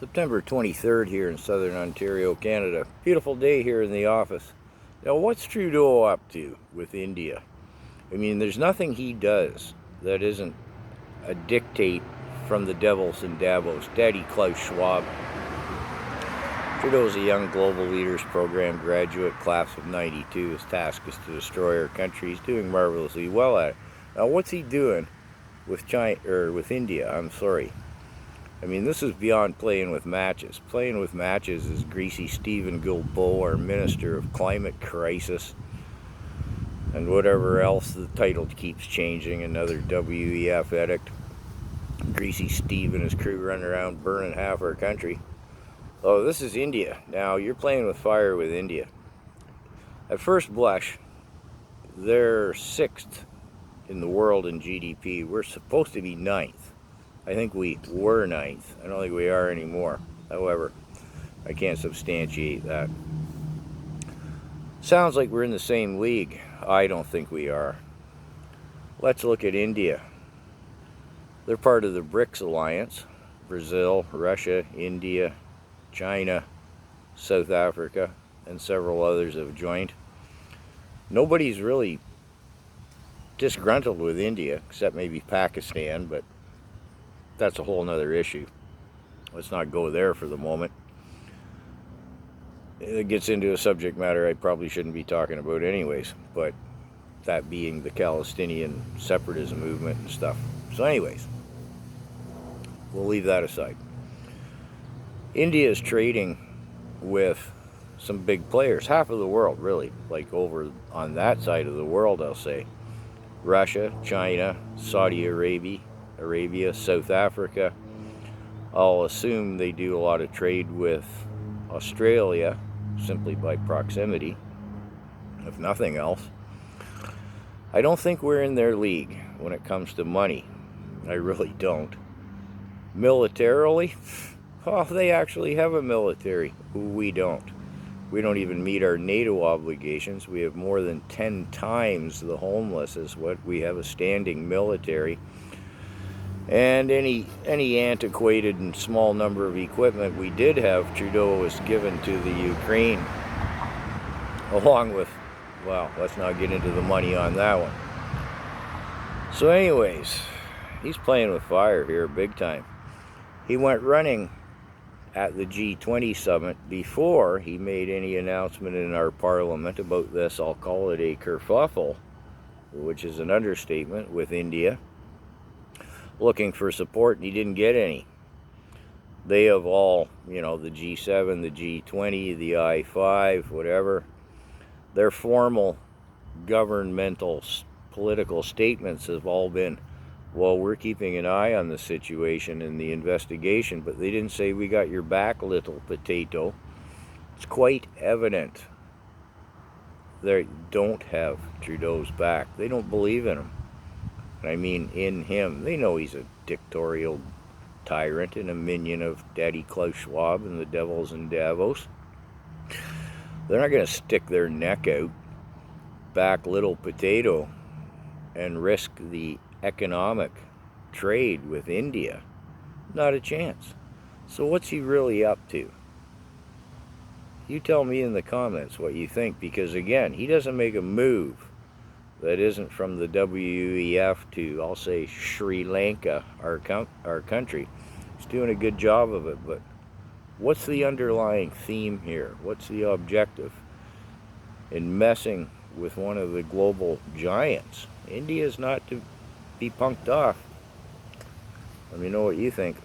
September 23rd here in southern Ontario, Canada. Beautiful day here in the office. Now, what's Trudeau up to with India? I mean, there's nothing he does that isn't a dictate from the devils in Davos, Daddy Klaus Schwab. Trudeau's a young global leaders program graduate, class of '92. His task is to destroy our country. He's doing marvelously well at it. Now, what's he doing with China or with India? I'm sorry. I mean, this is beyond playing with matches. Playing with matches is Greasy Stephen Guilbeault, our Minister of Climate Crisis, and whatever else the title keeps changing. Another WEF edict. Greasy Steve and his crew running around burning half our country. Oh, this is India. Now, you're playing with fire with India. At first blush, they're 6th in the world in GDP. We're supposed to be 9th. I think we were 9th. I don't think we are anymore. However, I can't substantiate that. Sounds like we're in the same league. I don't think we are. Let's look at India. They're part of the BRICS alliance. Brazil, Russia, India, China, South Africa, and several others have joined. Nobody's really disgruntled with India, except maybe Pakistan, but that's a whole nother issue. Let's not go there for the moment. It gets into a subject matter I probably shouldn't be talking about anyways, but that being the Palestinian separatism movement and stuff. So anyways, we'll leave that aside. India is trading with some big players, half of the world really, like over on that side of the world, I'll say. Russia, China, Saudi Arabia, South Africa. I'll assume they do a lot of trade with Australia, simply by proximity, if nothing else. I don't think we're in their league when it comes to money. I really don't. Militarily, oh, they actually have a military. We don't. We don't even meet our NATO obligations. We have more than 10 times the homeless as what we have a standing military. And any antiquated and small number of equipment we did have, Trudeau was given to the Ukraine, along with, well, let's not get into the money on that one. So anyways, he's playing with fire here big time. He went running at the G20 summit before he made any announcement in our parliament about this. I'll call it a kerfuffle, which is an understatement, with India, looking for support, and he didn't get any. They have all, you know, the G7, the G20, the I5, whatever, their formal governmental political statements have all been, well, we're keeping an eye on the situation and the investigation, but they didn't say we got your back, little potato. It's quite evident they don't have Trudeau's back. They don't believe in him. I mean, in him. They know he's a dictatorial tyrant and a minion of Daddy Klaus Schwab and the devils in Davos. They're not going to stick their neck out, back little potato, and risk the economic trade with India. Not a chance. So what's he really up to? You tell me in the comments what you think, because again, he doesn't make a move that isn't from the WEF to, I'll say, Sri Lanka, our country. He's doing a good job of it, but what's the underlying theme here? What's the objective in messing with one of the global giants? India is not to be punked off. Let me know what you think.